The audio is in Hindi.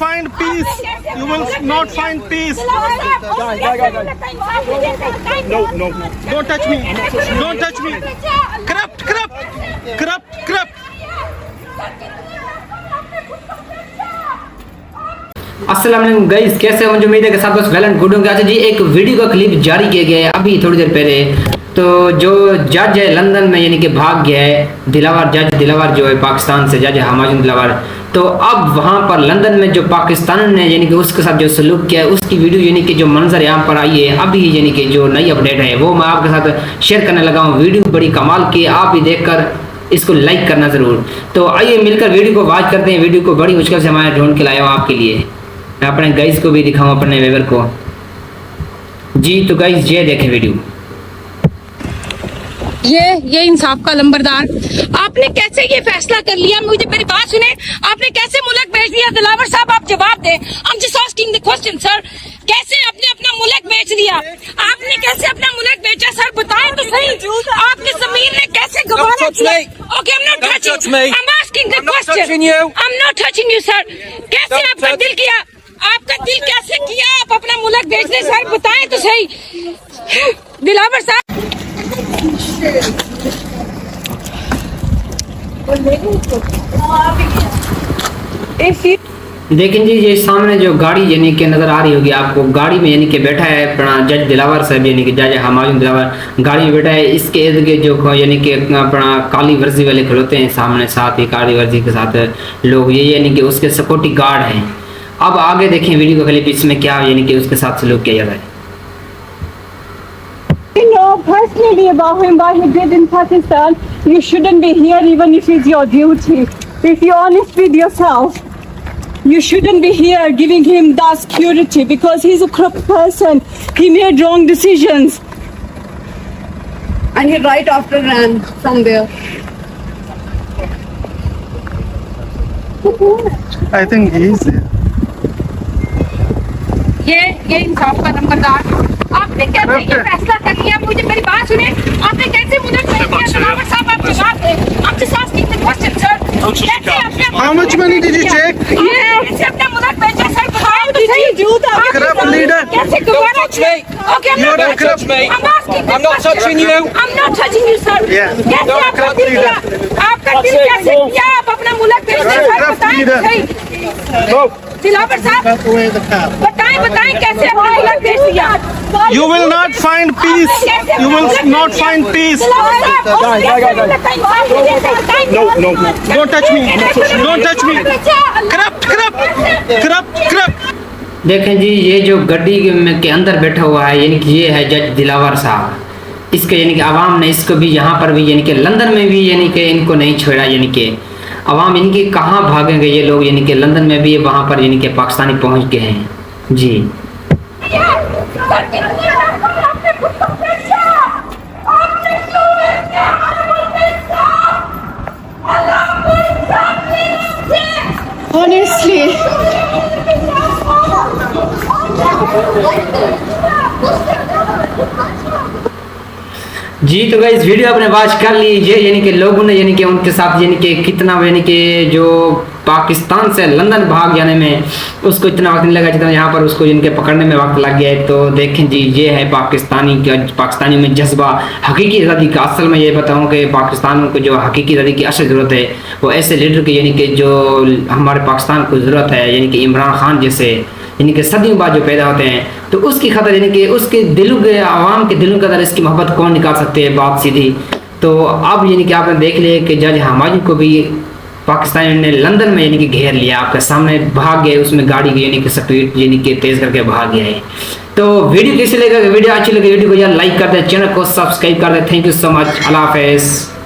find peace. You will not find peace. No. Don't touch me. Don't touch me. Corrupt. अस्सलाम वालेकुम गाइस, कैसे हो? मुझे उम्मीद है कि सब कुछ वेल एंड गुड होंगे। अच्छा जी, एक वीडियो का क्लिप जारी किया गया है अभी थोड़ी देर पहले। तो जो जज है लंदन में यानी कि भाग गया है दिलावर, जज दिलावर जो है पाकिस्तान से, जज हमायूं दिलावर। तो अब वहाँ पर लंदन में जो पाकिस्तान ने यानी कि उसके साथ जो सलूक किया है उसकी वीडियो यानी कि जो मंजर यहाँ पर आई है अभी यानी कि जो नई अपडेट है वो मैं आपके साथ शेयर करने लगा हूँ। वीडियो बड़ी कमाल की, आप भी देखकर इसको लाइक करना ज़रूर। तो आइए मिलकर वीडियो को वॉच करते हैं। वीडियो को बड़ी मुश्किल से मैं ढूंढ के लाया हूँ आपके लिए। मैं अपने गाइस को भी दिखाऊँ, अपने वेबर को जी। तो गाइस ये देखें वीडियो। ये इंसाफ का लंबरदार, आपने कैसे ये फैसला कर लिया? मुझे मेरी बात सुने, आपने कैसे मुल्क भेज दिया? दिलावर साहब आप जवाब दें। I'm just asking the question, sir. कैसे आपने अपना मुल्क बेच दिया? आपने कैसे अपना मुल्क बेचा सर? बताएं तो सही। आपकी जमीन ने कैसे गवारा किया? Okay, I'm not touching. I'm asking the question. I'm not touching you, sir. कैसे आपका दिल किया? आपका दिल कैसे किया? आप अपना मुल्क बेचने सर, बताएं तो सही। दिलावर साहब देखें जी, ये सामने जो गाड़ी यानी कि नज़र आ रही होगी आपको, गाड़ी में यानी कि बैठा है अपना जज दिलावर साहब यानी कि जज हमायूं दिलावर गाड़ी में बैठा है। इसके इर्द गिर्द जो यानी कि अपना काली वर्जी वाले खड़ोते हैं सामने, साथ ही काली वर्जी के साथ लोग, ये यानी कि उसके सिक्योरिटी गार्ड हैं। अब आगे देखें वीडियो का क्लिप, इसमें क्या यानी कि उसके साथ सलूक किया जाता है। You know personally about him, what he did in Pakistan. You shouldn't be here even if it's your duty. If you're honest with yourself, you shouldn't be here giving him that security because he's a corrupt person. He made wrong decisions. And he right after ran from there. I think he is there. ये इंसाफ का नंबरदार, आपने कैसे ये फैसला कर लिया? मुझे मेरी बात सुने, आपने कैसे मुझे दिलावर साहब आप जवाब दें। I'm just asking the question, sir. कैसे आपने How much money did you take? कैसे अपना मुल्क बेचा सर? बताएं तो सही। Corrupt leader. कैसे गवारा किया? Okay, I'm not touching. I'm asking. I'm not touching you. I'm not touching you, sir. कैसे आपका दिल किया? आपका दिल कैसे किया? आप अपना मुल्क बेचने सर, बताएं तो सही। दिलावर साहब बताएं कैसे अपना मुल्क बेच दिया? You will not find peace. You will not find peace. No. Don't touch me. Don't touch me. Corrupt. देखें जी, ये जो गड्डी के अंदर बैठा हुआ है यानी कि ये है जज दिलावर साहब। इसके यानी कि आवाम ने इसको भी यहाँ पर भी यानी कि लंदन में भी यानी कि इनको नहीं छोड़ा। यानी कि आवाम यानी कि कहाँ भागेंगे ये लोग, यानी कि लंदन में भी वहाँ पर यानी कि पाकिस्तानी पहुँच गए हैं जी। Honestly. जी तो गाइस वीडियो आपने वॉच कर लीजिए, यानी कि लोगों ने यानी कि उनके साथ यानी कि कितना यानी कि जो पाकिस्तान से लंदन भाग जाने में उसको इतना वक्त नहीं लगा जितना यहाँ पर उसको इनके पकड़ने में वक्त लग गया है। तो देखें जी, ये है पाकिस्तानी में जज्बा हकीकी आज़ादी का। असल में ये बताऊँ कि पाकिस्तान को जो हकीकी आज़ादी की असल ज़रूरत है वो ऐसे लीडर की यानी कि जो हमारे पाकिस्तान को ज़रूरत है, यानी कि इमरान खान जैसे यानी कि सदियों बाद जो पैदा होते हैं। तो उसकी खातर यानी कि उसके दिलों के आवाम के दिलों के अंदर इसकी मोहब्बत कौन निकाल सकते हैं, बात सीधी। तो अब यानी कि आपने देख लिया कि जज हमायूं को भी पाकिस्तान ने लंदन में यानी कि घेर लिया, आपके सामने भाग गए, उसमें गाड़ी की यानी कि स्पीड यानी कि तेज़ करके भाग गया है। तो वीडियो कैसे लगा? वीडियो अच्छी लगी वीडियो को यार लाइक कर दे, चैनल को सब्सक्राइब कर दे। Thank you so much. अल्लाह हाफ़िज़।